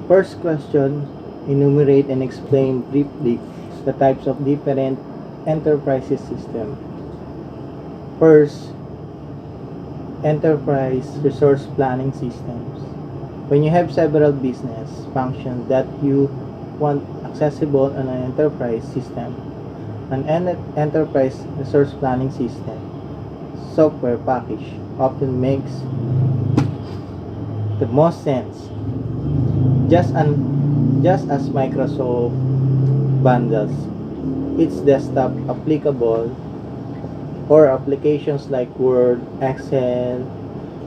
First question, enumerate and explain briefly the types of different enterprises system. First, enterprise resource planning systems. When you have several business functions that you want accessible on an enterprise system, an enterprise resource planning system software package often makes the most sense. Just as Microsoft bundles its desktop applicable or applications like Word, Excel,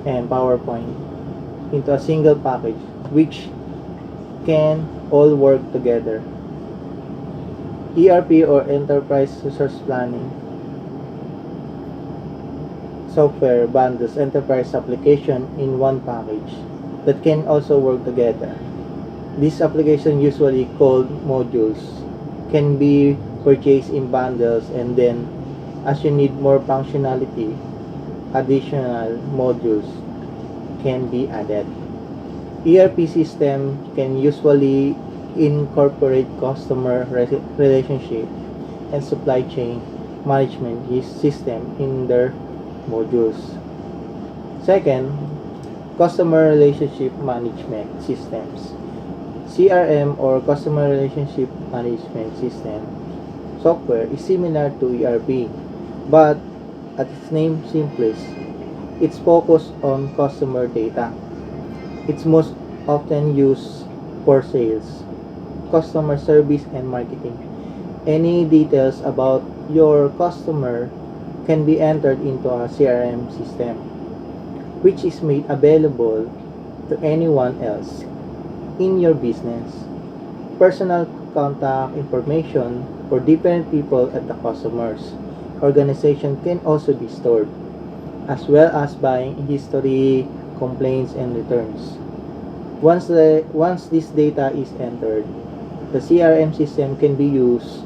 and PowerPoint into a single package which can all work together. ERP or Enterprise Resource Planning software bundles enterprise application in one package that can also work together. These applications, usually called modules, can be purchased in bundles, and then as you need more functionality, additional modules can be added. ERP system can usually incorporate customer relationship and supply chain management system in their modules. Second, customer relationship management systems. CRM or customer relationship management system software is similar to ERP, but at its name simplest, it's focused on customer data. It's most often used for sales, customer service, and marketing. Any details about your customer can be entered into a CRM system, which is made available to anyone else in your business. Personal contact information for different people at the customer's organization can also be stored, as well as buying history, complaints, and returns. Once this data is entered, the CRM system can be used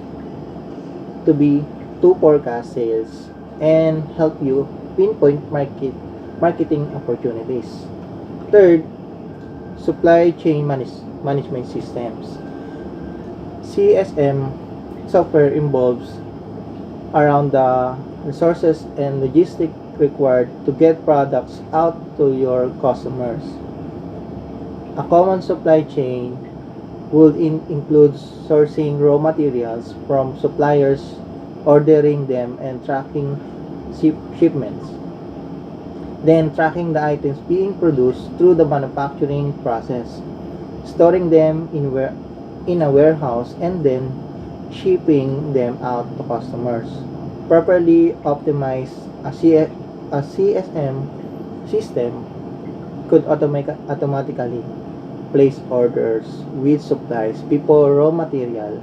to forecast sales and help you pinpoint marketing opportunities. Third, supply chain management systems. CSM software involves around the resources and logistics required to get products out to your customers. A common supply chain would include sourcing raw materials from suppliers, ordering them, and tracking shipments. Then tracking the items being produced through the manufacturing process, storing them in a warehouse, and then shipping them out to customers. Properly optimized, a CSM system could automatically place orders with supplies before raw material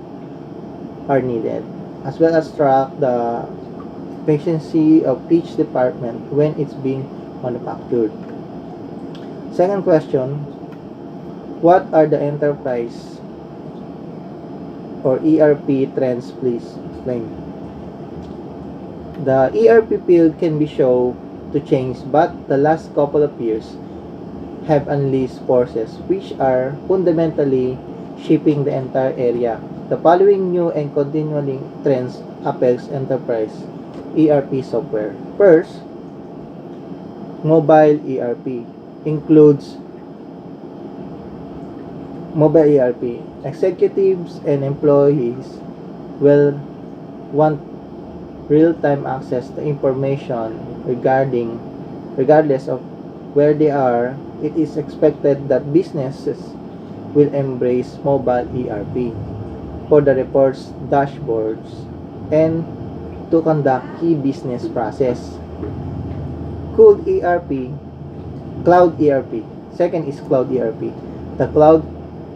are needed, as well as track the efficiency of each department when it's being manufactured. Second question, what are the enterprise or ERP trends? Please explain. The ERP field can be shown to change, but the last couple of years have unleashed forces which are fundamentally shaping the entire area. The following new and continuing trends affects enterprise ERP software. First, mobile ERP includes mobile ERP. Executives and employees will want real-time access to information regardless of where they are. It is expected that businesses will embrace mobile ERP for the reports, dashboards, and to conduct key business process. Cloud ERP. Second is cloud ERP. The cloud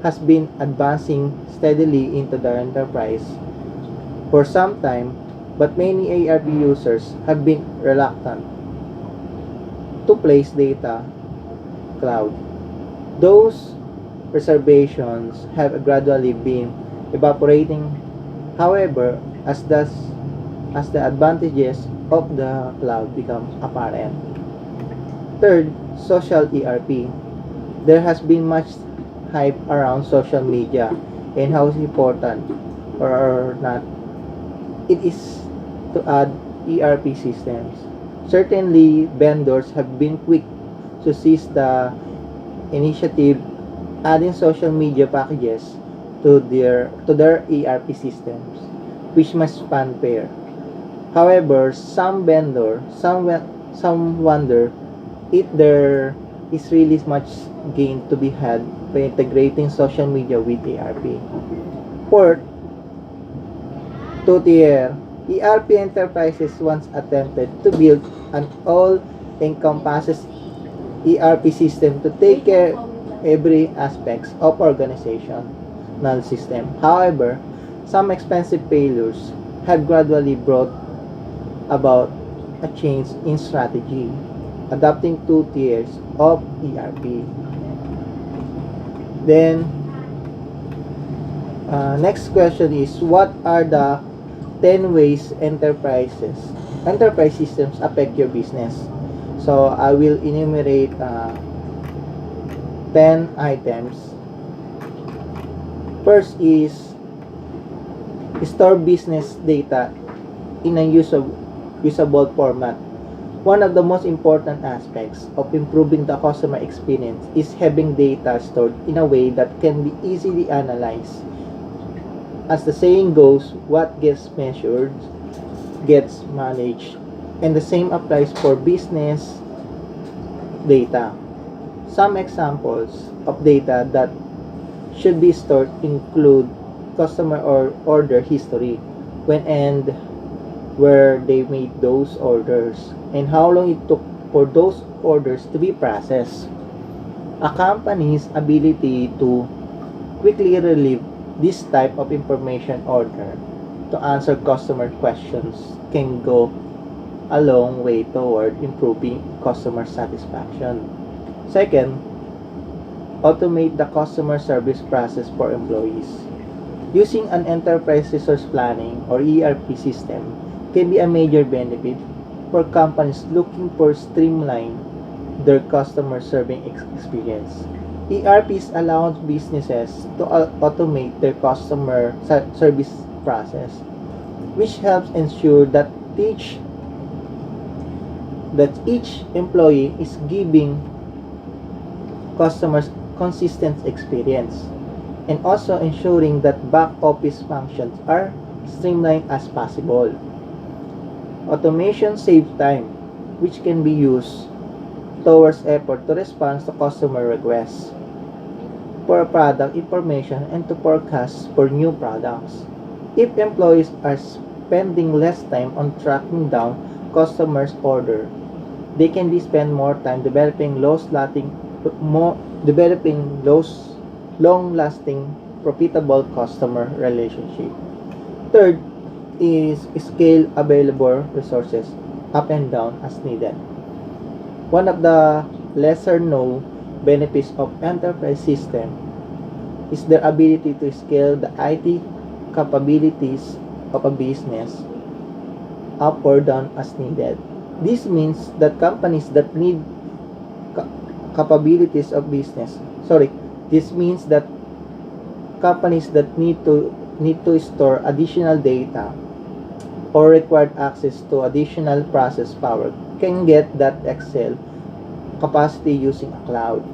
has been advancing steadily into the enterprise for some time, but many ERP users have been reluctant to place data cloud. Those reservations have gradually been evaporating, however, as the advantages of the cloud become apparent. Third, social ERP. There has been much hype around social media and how important or not it is to add ERP systems. Certainly, vendors have been quick to seize the initiative, adding social media packages to their ERP systems, which must fanfare. However, some wonder if there is really much gain to be had by integrating social media with ERP. Fourth, two-tier ERP enterprises once attempted to build an all-encompassing ERP system to take care every aspects of organizational system. However, some expensive failures have gradually brought about a change in strategy, adopting two tiers of ERP. Then, next question is, what are the 10 ways enterprise systems affect your business? So, I will enumerate 10 items. First is store business data in a usable format. One of the most important aspects of improving the customer experience is having data stored in a way that can be easily analyzed. As the saying goes, what gets measured gets managed, and the same applies for business data. Some examples of data that should be stored include customer or order history, when and where they made those orders, and how long it took for those orders to be processed. A company's ability to quickly relieve this type of information order to answer customer questions can go a long way toward improving customer satisfaction. Second, automate the customer service process for employees. Using an enterprise resource planning or ERP system can be a major benefit for companies looking for streamline their customer serving experience. ERPs allow businesses to automate their customer service process, which helps ensure that each employee is giving customers consistent experience, and also ensuring that back office functions are streamlined as possible. Automation saves time, which can be used towards effort to respond to customer requests for product information and to forecast for new products. If employees are spending less time on tracking down customers' order, they can spend more time developing long-lasting, profitable customer relationship. Third is scale available resources up and down as needed. One of the lesser known benefits of enterprise system is their ability to scale the IT capabilities of a business up or down as needed. This means that companies that need capabilities of business sorry this means that companies that need to store additional data or required access to additional process power can get that Excel capacity using a cloud,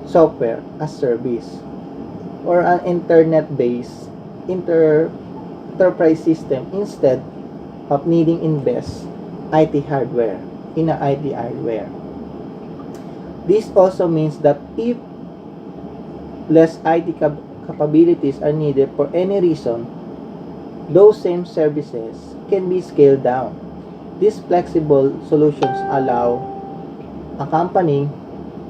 software as service, or an internet-based enterprise system instead of needing invest IT hardware in a IT hardware. This also means that if less IT capabilities are needed for any reason, those same services can be scaled down. These flexible solutions allow a company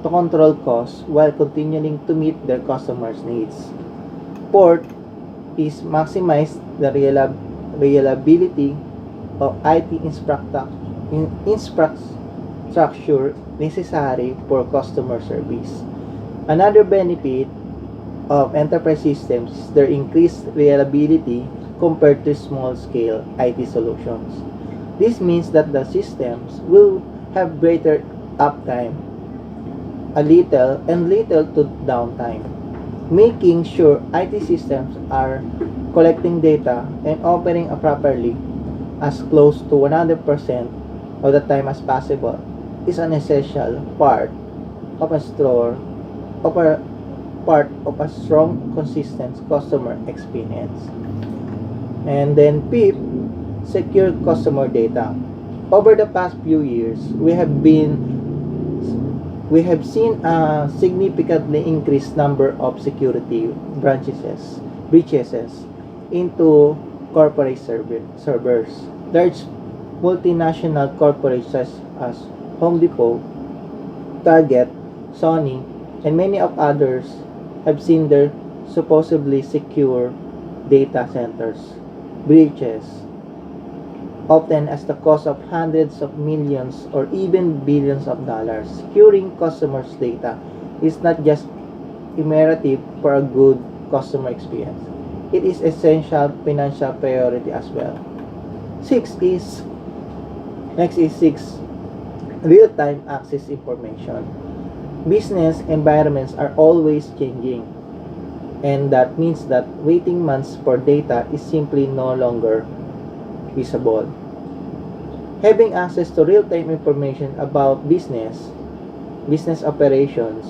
to control costs while continuing to meet their customers' needs. Fourth is maximize the reliability of IT infrastructure necessary for customer service. Another benefit of enterprise systems is their increased reliability compared to small-scale IT solutions. This means that the systems will have greater uptime, little to downtime, making sure IT systems are collecting data and operating properly as close to 100% of the time as possible is an essential part of a store of a part of a strong, consistent customer experience. And then PIP, secure customer data. Over the past few years, we have seen a significantly increased number of security breaches into corporate servers. Large multinational corporations as Home Depot, Target, Sony, and many of others have seen their supposedly secure data centers breaches, often as the cost of hundreds of millions or even billions of dollars. Securing customers' data is not just imperative for a good customer experience. It is essential financial priority as well. Six is Next is 6, real-time access information. Business environments are always changing, and that means that waiting months for data is simply no longer feasible. Having access to real-time information about business operations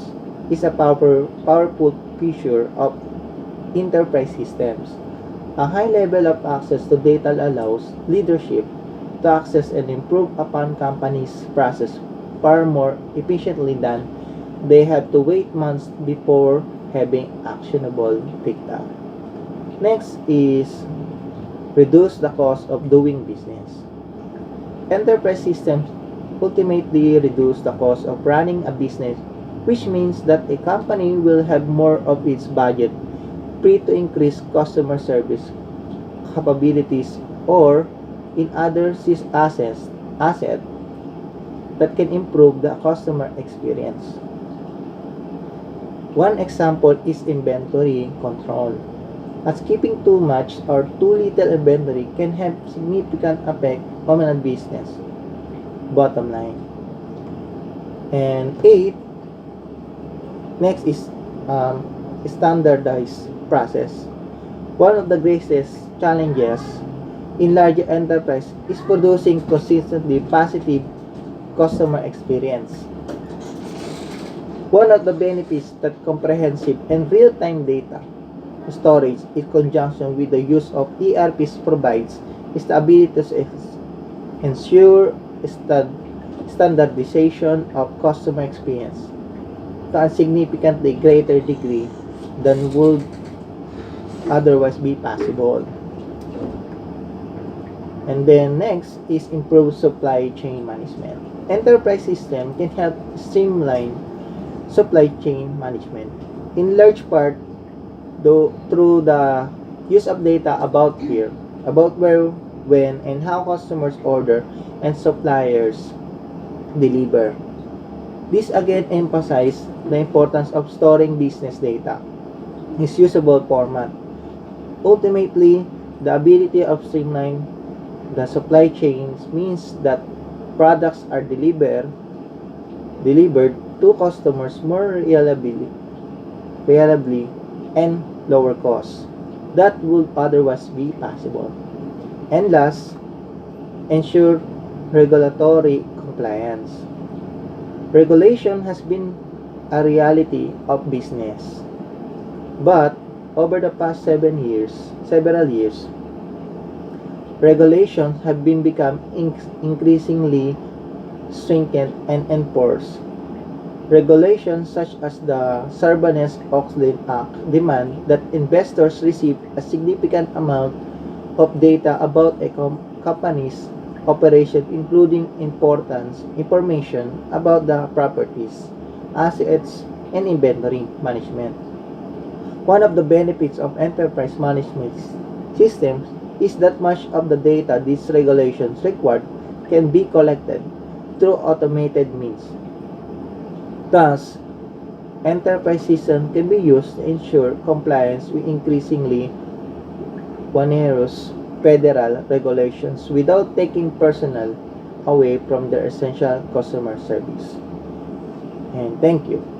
is a powerful feature of enterprise systems. A high level of access to data allows leadership to access and improve upon companies' process far more efficiently than they have to wait months before having actionable data. Next is reduce the cost of doing business. Enterprise systems ultimately reduce the cost of running a business, which means that a company will have more of its budget free to increase customer service capabilities or in other assets that can improve the customer experience. One example is inventory control, as keeping too much or too little inventory can have significant effect on a business bottom line. And 8, next is standardized process. One of the greatest challenges in larger enterprise is producing consistently positive customer experience. One of the benefits that comprehensive and real-time data storage in conjunction with the use of ERPs provides is the ability to ensure standardization of customer experience to a significantly greater degree than would otherwise be possible. And then next is improved supply chain management. Enterprise system can help streamline supply chain management in large part though through the use of data about where, when, and how customers order and suppliers deliver. This again emphasizes the importance of storing business data in its usable format. Ultimately, the ability of streamline the supply chains means that products are delivered to customers more reliably and lower costs that would otherwise be possible. And last, ensure regulatory compliance. Regulation has been a reality of business, but over the past several years, regulations have been become increasingly stringent and enforced. Regulations such as the Sarbanes-Oxley Act demand that investors receive a significant amount of data about a company's operation, including important information about the properties, assets, and inventory management. One of the benefits of enterprise management systems is that much of the data these regulations require can be collected through automated means. Thus, enterprise systems can be used to ensure compliance with increasingly onerous federal regulations without taking personnel away from their essential customer service. And thank you.